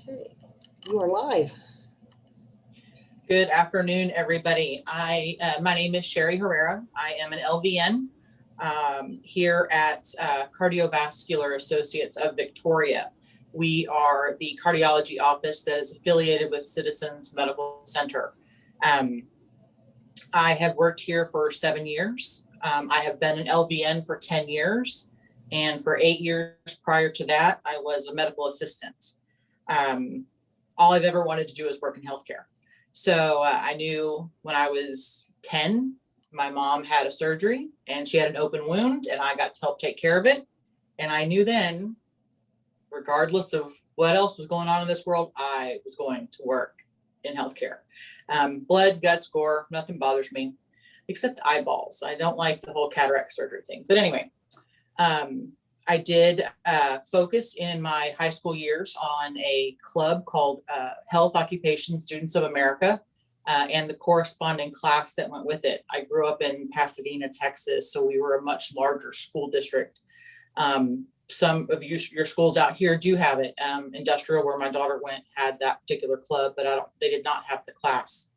Okay, you are live. Good afternoon, everybody. My name is Sherry Herrera. I am an LVN here at Cardiovascular Associates of Victoria. We are the cardiology office that is affiliated with Citizens Medical Center. I have worked here for 7 years. I have been an LVN for 10 years. And for 8 years prior to that, I was a medical assistant. All I've ever wanted to do is work in healthcare. So I knew when I was 10, my mom had a surgery and she had an open wound and I got to help take care of it. And I knew then, regardless of what else was going on in this world, I was going to work in healthcare. Blood, guts, gore, nothing bothers me except eyeballs. I don't like the whole cataract surgery thing. But anyway, I did focus in my high school years on a club called Health Occupation Students of America and the corresponding class that went with it. I grew up in Pasadena, Texas, so we were a much larger school district. Some of your schools out here do have it. Industrial, where my daughter went, had that particular club, but they did not have the class.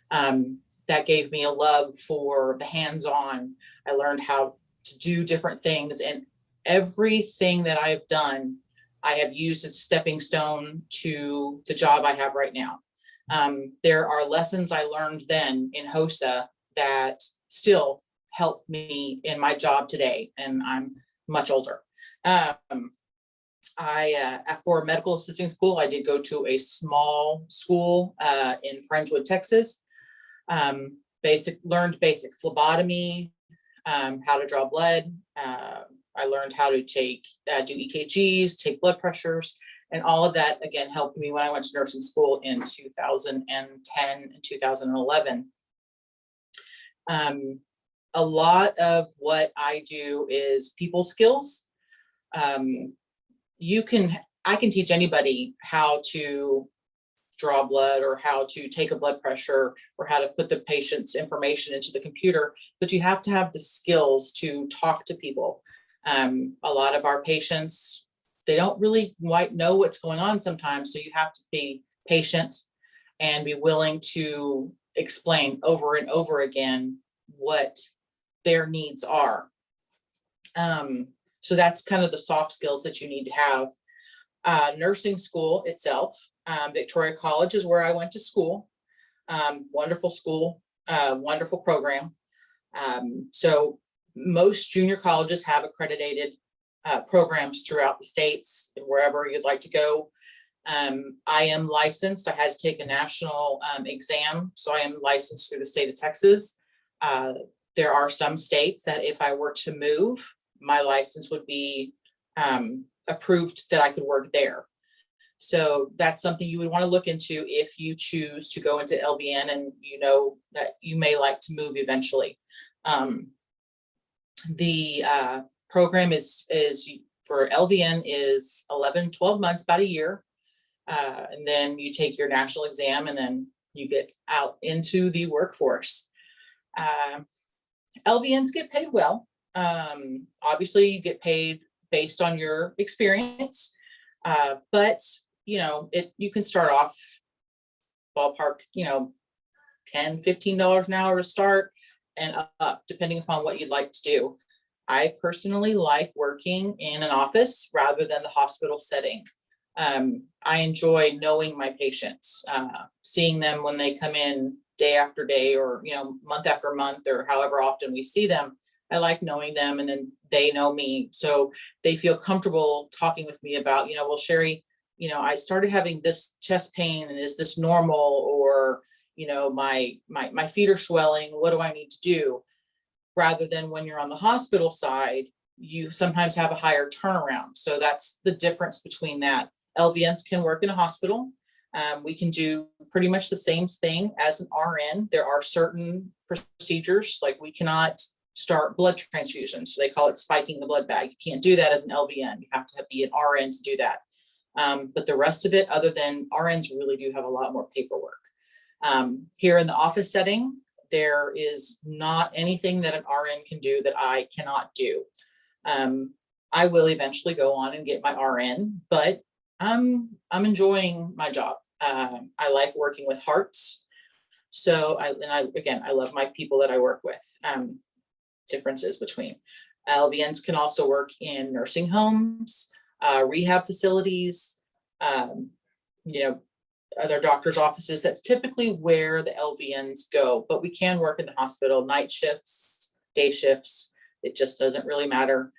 That gave me a love for the hands-on. I learned how to do different things, and everything that I have done, I have used as a stepping stone to the job I have right now. There are lessons I learned then in HOSA that still help me in my job today, and I'm much older. For medical assisting school, I did go to a small school in Friendswood, Texas. Learned basic phlebotomy, how to draw blood. I learned how to do EKGs, take blood pressures, and all of that, again, helped me when I went to nursing school in 2010 and 2011. A lot of what I do is people skills. I can teach anybody how to draw blood or how to take a blood pressure or how to put the patient's information into the computer, but you have to have the skills to talk to people. A lot of our patients, they don't really quite know what's going on sometimes, so you have to be patient and be willing to explain over and over again what their needs are. So that's kind of the soft skills that you need to have. Nursing school itself, Victoria College is where I went to school. Wonderful school, wonderful program. So most junior colleges have accredited programs throughout the states, wherever you'd like to go. I am licensed. I had to take a national exam, so I am licensed through the state of Texas. There are some states that if I were to move, my license would be approved that I could work there. So that's something you would want to look into if you choose to go into LVN and you know that you may like to move eventually. The program is for LVN is 12 months, about a year. And then you take your national exam and then you get out into the workforce. LVNs get paid well. Obviously you get paid based on your experience, but you can start off ballpark, $10, $15 an hour to start and up, depending upon what you'd like to do. I personally like working in an office rather than the hospital setting. I enjoy knowing my patients, seeing them when they come in day after day or, month after month or however often we see them. I like knowing them and then they know me. So they feel comfortable talking with me about, well, Sherry, I started having this chest pain and is this normal? Or, my feet are swelling. What do I need to do? Rather than when you're on the hospital side, you sometimes have a higher turnaround. So that's the difference between that. LVNs can work in a hospital. We can do pretty much the same thing as an RN. There are certain procedures, like we cannot start blood transfusions. So they call it spiking the blood bag. You can't do that as an LVN. You have to be an RN to do that. But the rest of it, other than RNs, really do have a lot more paperwork. Here in the office setting, there is not anything that an RN can do that I cannot do. I will eventually go on and get my RN, but I'm enjoying my job. I like working with hearts. So I love my people that I work with. Differences between LVNs can also work in nursing homes, rehab facilities, um, you know, other doctors' offices. That's typically where the LVNs go, but we can work in the hospital, night shifts, day shifts. It just doesn't really matter.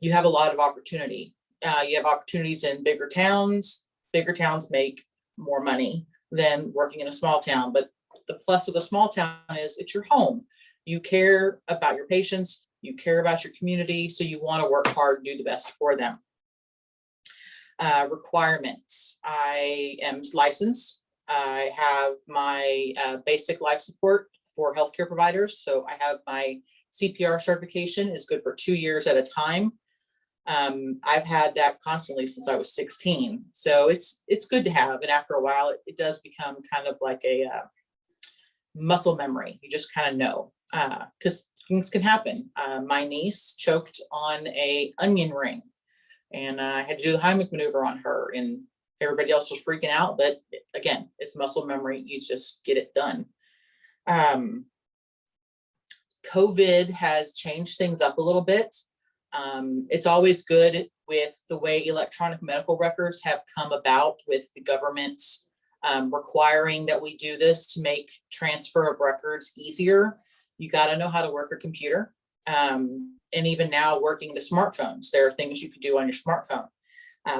You have a lot of opportunity. You have opportunities in bigger towns. Bigger towns make more money than working in a small town. But the plus of a small town is it's your home. You care about your patients, you care about your community, so you want to work hard and do the best for them. Requirements. I am licensed. I have my basic life support for healthcare providers. So I have my CPR certification is good for 2 years at a time. I've had that constantly since I was 16. So it's good to have. And after a while, it does become kind of like a muscle memory. You just kind of know because things can happen. My niece choked on a onion ring, and I had to do the Heimlich maneuver on her, and everybody else was freaking out. But again, it's muscle memory. You just get it done. COVID has changed things up a little bit. It's always good with the way electronic medical records have come about with the government requiring that we do this to make transfer of records easier. You got to know how to work a computer. And even now working the smartphones, there are things you can do on your smartphone,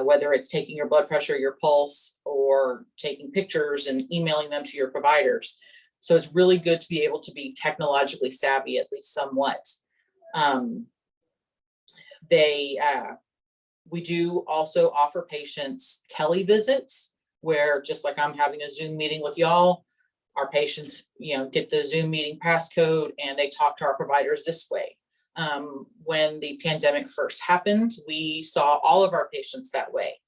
whether it's taking your blood pressure, your pulse, or taking pictures and emailing them to your providers. So it's really good to be able to be technologically savvy, at least somewhat. We do also offer patients televisits, where just like I'm having a Zoom meeting with y'all, our patients, get the Zoom meeting passcode and they talk to our providers this way. When the pandemic first happened, we saw all of our patients that way,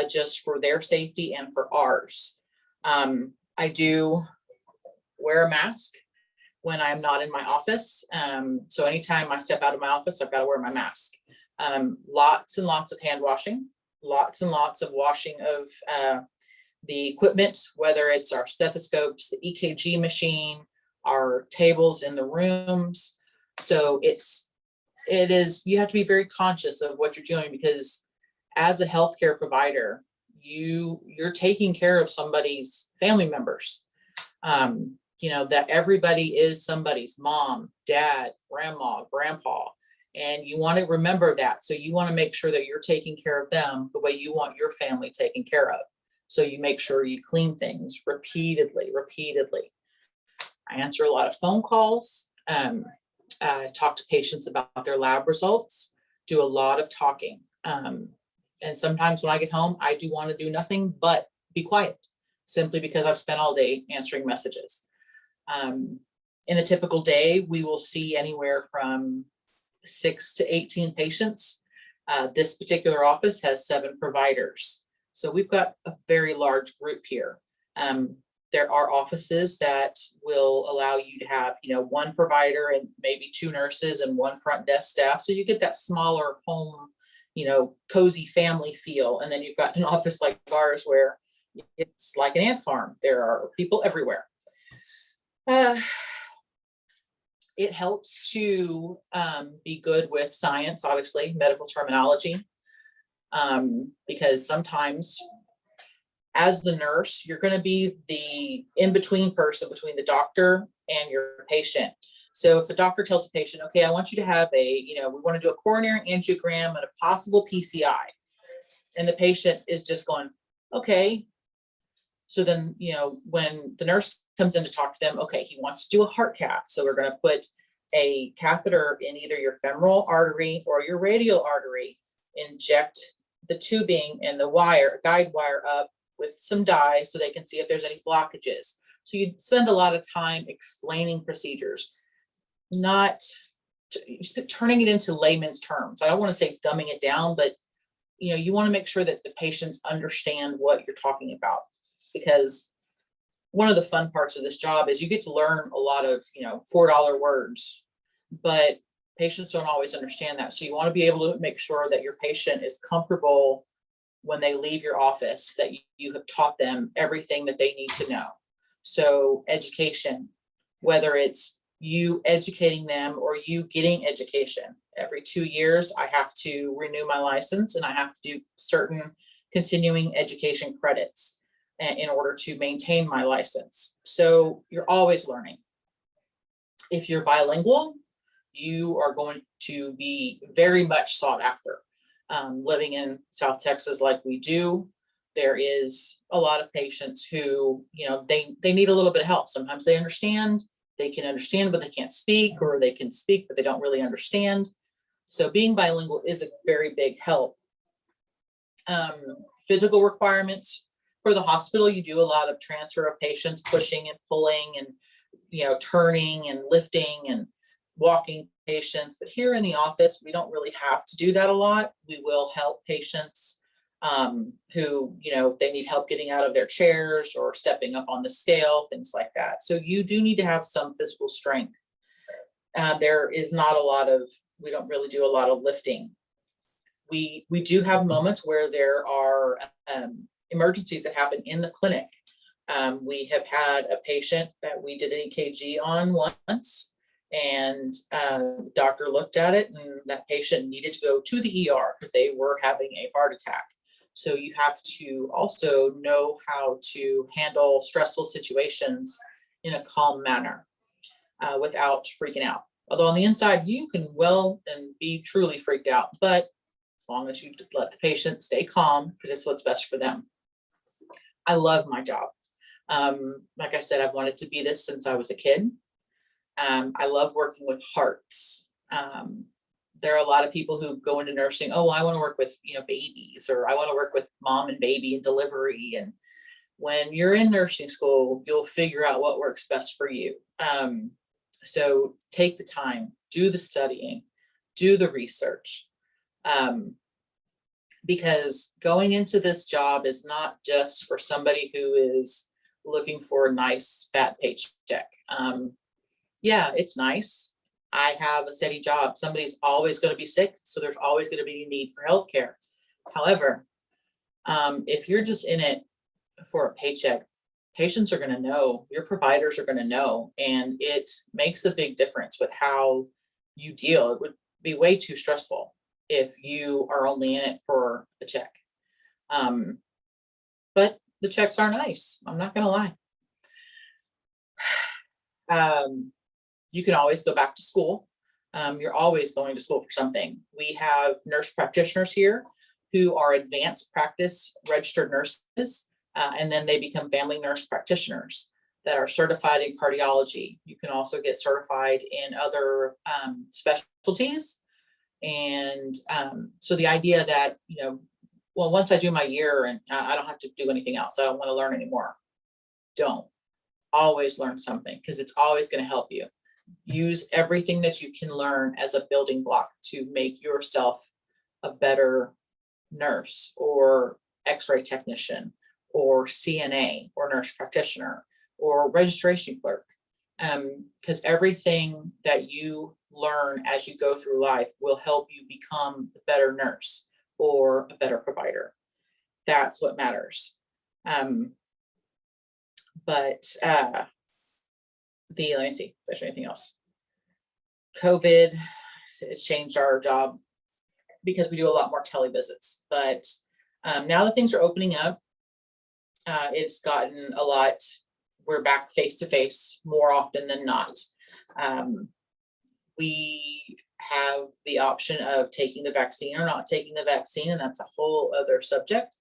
just for their safety and for ours. I do wear a mask when I'm not in my office. So anytime I step out of my office, I've got to wear my mask. Lots and lots of hand washing, lots and lots of washing of the equipment, whether it's our stethoscopes, the EKG machine, our tables in the rooms. So it is, you have to be very conscious of what you're doing, because as a healthcare provider, you're taking care of somebody's family members. That everybody is somebody's mom, dad, grandma, grandpa, and you want to remember that. So you want to make sure that you're taking care of them the way you want your family taken care of. So you make sure you clean things repeatedly. I answer a lot of phone calls, talk to patients about their lab results, do a lot of talking. And sometimes when I get home, I do want to do nothing but be quiet, simply because I've spent all day answering messages. In a typical day, we will see anywhere from 6 to 18 patients. This particular office has 7 providers. So we've got a very large group here. There are offices that will allow you to have, 1 provider and maybe 2 nurses and 1 front desk staff. So you get that smaller home, cozy family feel. And then you've got an office like ours where it's like an ant farm. There are people everywhere. It helps to be good with science, obviously, medical terminology, because sometimes as the nurse, you're going to be the in-between person between the doctor and your patient. So if the doctor tells the patient, okay, I want you to have we want to do a coronary angiogram and a possible PCI, and the patient is just going, okay. So then, when the nurse comes in to talk to them, okay, he wants to do a heart cath. So we're going to put a catheter in either your femoral artery or your radial artery, inject the tubing and the guide wire up with some dye so they can see if there's any blockages. So you spend a lot of time explaining procedures, not turning it into layman's terms. I don't want to say dumbing it down, but you want to make sure that the patients understand what you're talking about, because one of the fun parts of this job is you get to learn a lot of, $4 words, but patients don't always understand that. So you want to be able to make sure that your patient is comfortable when they leave your office that you have taught them everything that they need to know. So education, whether it's you educating them or you getting education. Every 2 years, I have to renew my license and I have to do certain continuing education credits in order to maintain my license. So you're always learning. If you're bilingual, you are going to be very much sought after. Living in South Texas like we do, there is a lot of patients who, they need a little bit of help. Sometimes they can understand, but they can't speak, or they can speak, but they don't really understand. So being bilingual is a very big help. Physical requirements for the hospital, you do a lot of transfer of patients, pushing and pulling and, turning and lifting and walking patients. But here in the office, we don't really have to do that a lot. We will help patients who, they need help getting out of their chairs or stepping up on the scale, things like that. So you do need to have some physical strength. There is not we don't really do a lot of lifting. We do have moments where there are emergencies that happen in the clinic. We have had a patient that we did an EKG on once, and the doctor looked at it, and that patient needed to go to the ER because they were having a heart attack. So you have to also know how to handle stressful situations in a calm manner without freaking out. Although on the inside, you can well and be truly freaked out, but as long as you let the patient stay calm, because it's what's best for them. I love my job. Like I said, I've wanted to be this since I was a kid. I love working with hearts. There are a lot of people who go into nursing. Oh, I want to work with, babies, or I want to work with mom and baby and delivery. And when you're in nursing school, you'll figure out what works best for you. So take the time, do the studying, do the research. Because going into this job is not just for somebody who is looking for a nice fat paycheck. Yeah, it's nice. I have a steady job. Somebody's always going to be sick, so there's always going to be a need for healthcare. However, if you're just in it for a paycheck, patients are going to know, your providers are going to know, and it makes a big difference with how you deal. It would be way too stressful if you are only in it for a check. But the checks are nice. I'm not going to lie. You can always go back to school. You're always going to school for something. We have nurse practitioners here who are advanced practice registered nurses, and then they become family nurse practitioners that are certified in cardiology. You can also get certified in other specialties. And so the idea that, once I do my year and I don't have to do anything else, I don't want to learn anymore. Don't. Always learn something, because it's always going to help you. Use everything that you can learn as a building block to make yourself a better nurse or x-ray technician or CNA or nurse practitioner or registration clerk. Because everything that you learn as you go through life will help you become a better nurse or a better provider. That's what matters. Let me see if there's anything else. COVID has changed our job because we do a lot more televisits, but now that things are opening up, it's gotten a lot, we're back face to face more often than not. We have the option of taking the vaccine or not taking the vaccine, and that's a whole other subject,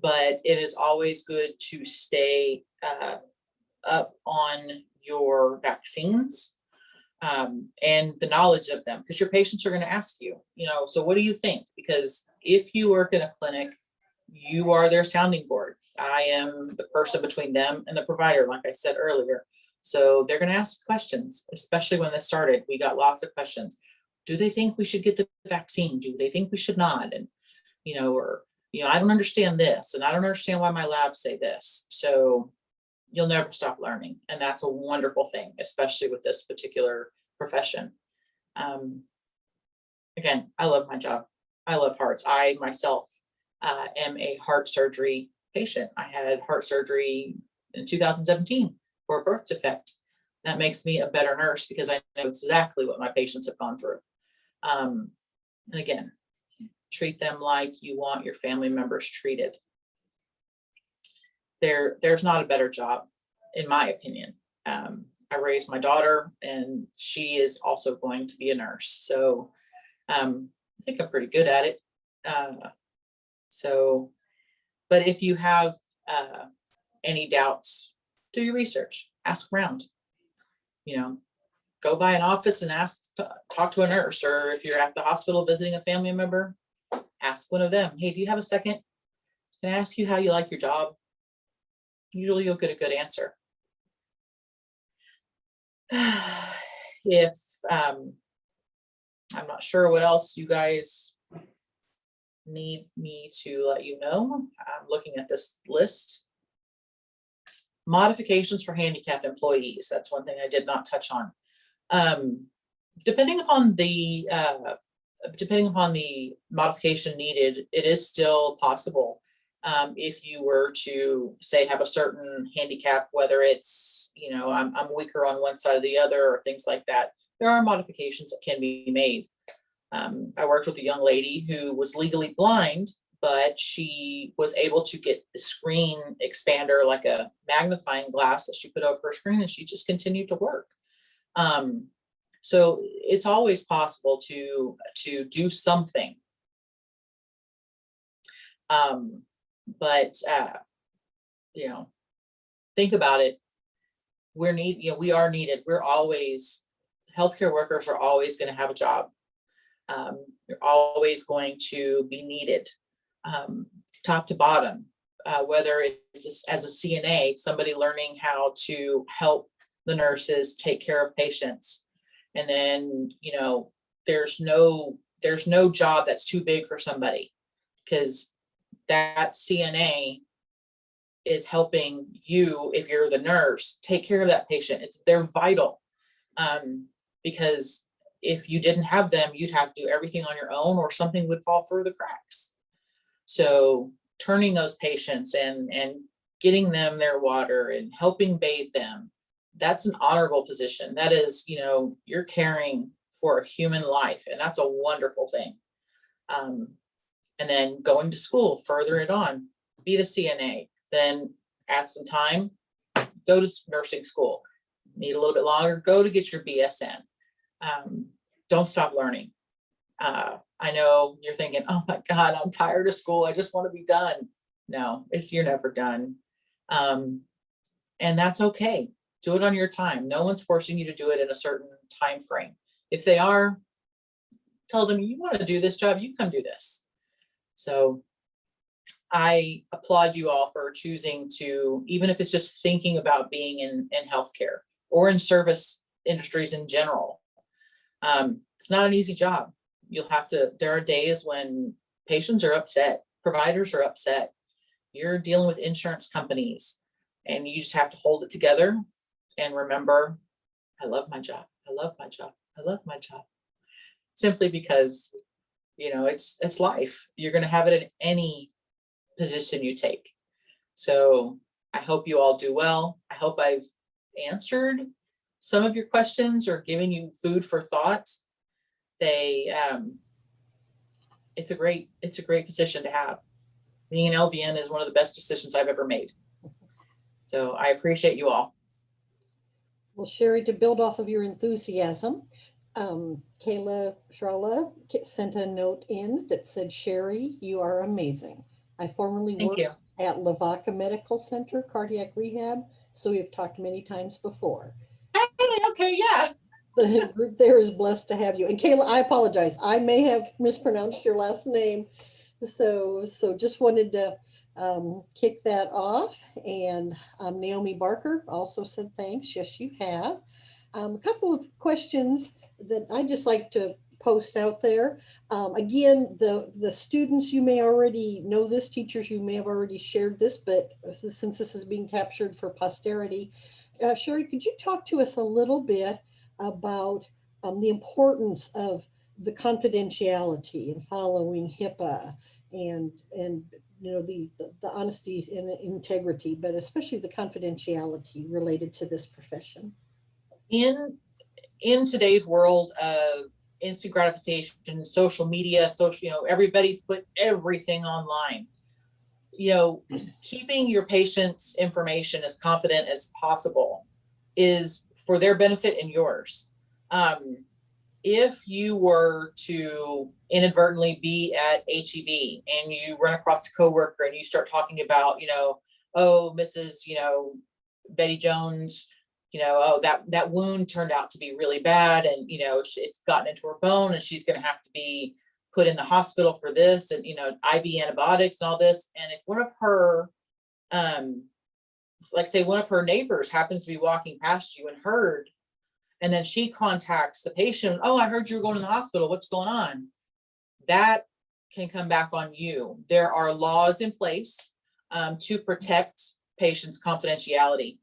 but it is always good to stay up on your vaccines and the knowledge of them, because your patients are going to ask you, so what do you think? Because if you work in a clinic, you are their sounding board. I am the person between them and the provider, like I said earlier. So they're going to ask questions, especially when this started. We got lots of questions. Do they think we should get the vaccine? Do they think we should not? And, I don't understand this, and I don't understand why my labs say this. So you'll never stop learning. And that's a wonderful thing, especially with this particular profession. Again, I love my job. I love hearts. I myself am a heart surgery patient. I had heart surgery in 2017 for a birth defect. That makes me a better nurse because I know exactly what my patients have gone through. And again, treat them like you want your family members treated. There's not a better job, in my opinion. I raised my daughter and she is also going to be a nurse. So I think I'm pretty good at it. But if you have any doubts, do your research, ask around, go by an office and talk to a nurse, or if you're at the hospital visiting a family member, ask one of them, hey, do you have a second? Can I ask you how you like your job? Usually you'll get a good answer. If I'm not sure what else you guys need me to let you know, I'm looking at this list. Modifications for handicapped employees. That's one thing I did not touch on. Depending upon the modification needed, it is still possible. If you were to say have a certain handicap, whether it's, I'm weaker on one side or the other or things like that, there are modifications that can be made. I worked with a young lady who was legally blind, but she was able to get the screen expander, like a magnifying glass that she put over her screen, and she just continued to work. So it's always possible to do something. But think about it. We are needed. Healthcare workers are always going to have a job. You're always going to be needed, top to bottom, whether it's as a CNA, somebody learning how to help the nurses take care of patients. And then, there's no job that's too big for somebody, because that CNA is helping you, if you're the nurse, take care of that patient. They're vital, because if you didn't have them, you'd have to do everything on your own, or something would fall through the cracks. So turning those patients and getting them their water and helping bathe them, that's an honorable position. That is, you're caring for a human life, and that's a wonderful thing. And then going to school, further it on, be the CNA, then add some time, go to nursing school. Need a little bit longer, go to get your BSN. Don't stop learning. I know you're thinking, oh my God, I'm tired of school, I just want to be done. No, you're never done. And that's okay. Do it on your time. No one's forcing you to do it in a certain time frame. If they are, tell them, you want to do this job, you come do this. So I applaud you all for choosing to, even if it's just thinking about being in healthcare or in service industries in general. It's not an easy job. There are days when patients are upset, providers are upset. You're dealing with insurance companies, and you just have to hold it together and remember, I love my job. I love my job. I love my job. Simply because, it's life. You're going to have it in any position you take. So I hope you all do well. I hope I've answered some of your questions or giving you food for thought. It's a great position to have. Being an LVN is one of the best decisions I've ever made. So I appreciate you all. Well, Sherry, to build off of your enthusiasm, Kayla Shrala sent a note in that said, Sherry, you are amazing. I formerly worked at Lavaca Medical Center, cardiac rehab, so we have talked many times before. Hey, okay, yeah. The group there is blessed to have you. And Kayla, I apologize. I may have mispronounced your last name. So just wanted to kick that off. And Naomi Barker also said thanks. Yes, you have. A couple of questions that I just like to post out there. Again, the students, you may already know this, teachers, you may have already shared this, but since this is being captured for posterity, Sherry, could you talk to us a little bit about the importance of the confidentiality and following HIPAA and the honesty and integrity, but especially the confidentiality related to this profession. In today's world of instant gratification, social media, everybody's put everything online. Keeping your patient's information as confident as possible is for their benefit and yours. If you were to inadvertently be at HEB and you run across a coworker and you start talking about, oh, Mrs., Betty Jones, oh, that wound turned out to be really bad, and it's gotten into her bone and she's going to have to be put in the hospital for this, and IV antibiotics and all this. And if one of her like say one of her neighbors happens to be walking past you and heard, and then she contacts the patient, oh, I heard you were going to the hospital, what's going on? That can come back on you. There are laws in place to protect patients' confidentiality.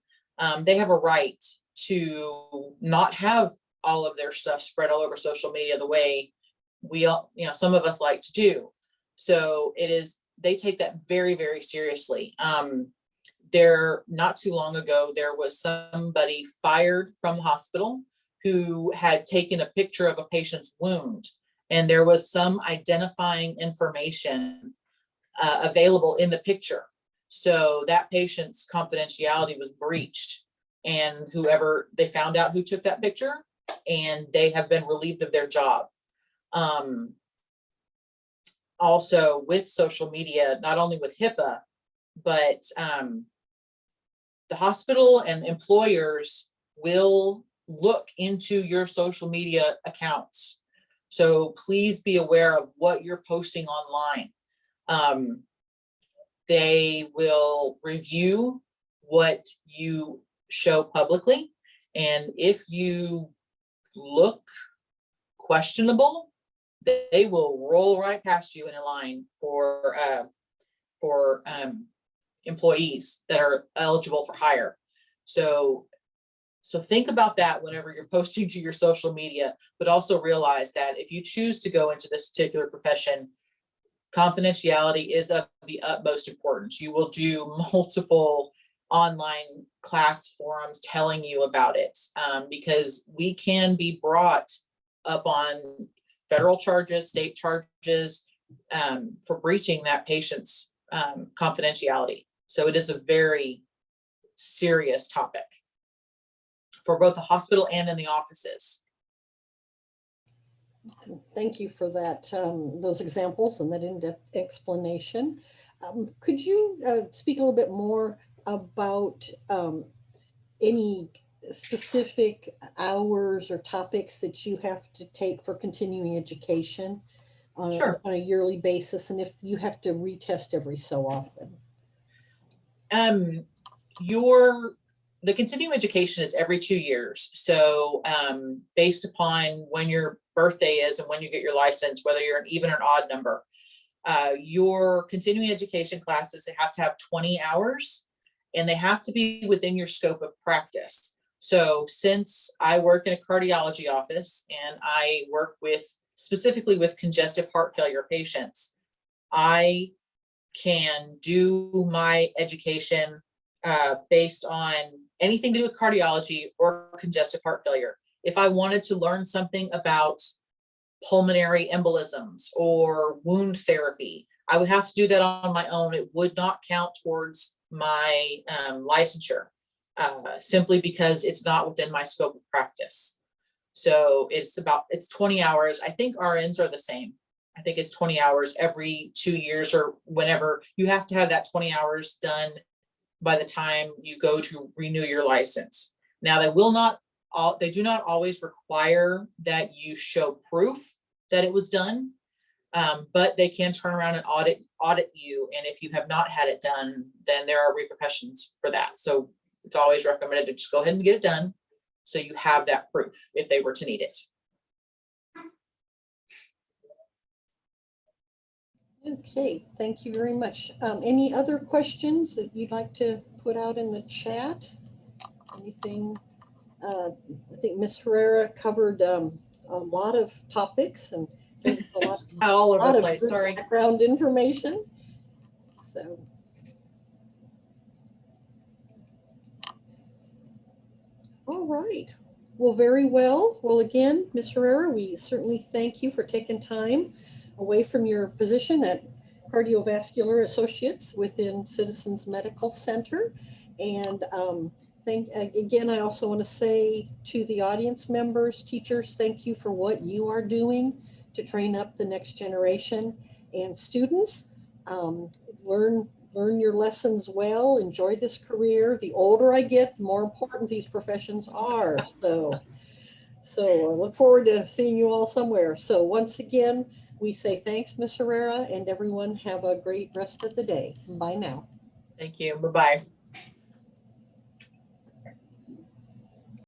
They have a right to not have all of their stuff spread all over social media the way we all, some of us like to do. So they take that very, very seriously. Not too long ago, there was somebody fired from the hospital who had taken a picture of a patient's wound, and there was some identifying information available in the picture. So that patient's confidentiality was breached, and they found out who took that picture, and they have been relieved of their job. Also with social media, not only with HIPAA, but the hospital and employers will look into your social media accounts. So please be aware of what you're posting online. They will review what you show publicly. And if you look questionable, they will roll right past you in a line for employees that are eligible for hire. So think about that whenever you're posting to your social media, but also realize that if you choose to go into this particular profession, confidentiality is of the utmost importance. You will do multiple online class forums telling you about it, because we can be brought up on federal charges, state charges, for breaching that patient's confidentiality. So it is a very serious topic for both the hospital and in the offices. Thank you for that, those examples and that in-depth explanation. Could you speak a little bit more about any specific hours or topics that you have to take for continuing education Sure. on a yearly basis, and if you have to retest every so often? The continuing education is every 2 years. So based upon when your birthday is and when you get your license, whether you're an even or an odd number, your continuing education classes, they have to have 20 hours and they have to be within your scope of practice. So since I work in a cardiology office and I work specifically with congestive heart failure patients, I can do my education based on anything to do with cardiology or congestive heart failure. If I wanted to learn something about pulmonary embolisms or wound therapy, I would have to do that on my own. It would not count towards my licensure, simply because it's not within my scope of practice. So it's 20 hours. I think RNs are the same. I think it's 20 hours every 2 years, or whenever you have to have that 20 hours done by the time you go to renew your license. Now, they do not always require that you show proof that it was done, but they can turn around and audit you. And if you have not had it done, then there are repercussions for that. So it's always recommended to just go ahead and get it done, so you have that proof if they were to need it. Okay, thank you very much. Any other questions that you'd like to put out in the chat? Anything? I think Ms. Herrera covered a lot of topics and gave us a lot All over the of place, good sorry. background information. So. All right. Well, very well. Well, again, Ms. Herrera, we certainly thank you for taking time away from your position at Cardiovascular Associates within Citizens Medical Center. And again, I also want to say to the audience members, teachers, thank you for what you are doing to train up the next generation, and students. Learn your lessons well, enjoy this career. The older I get, the more important these professions are. So I look forward to seeing you all somewhere. So once again, we say thanks, Ms. Herrera, and everyone have a great rest of the day. Bye now. Thank you. Bye-bye.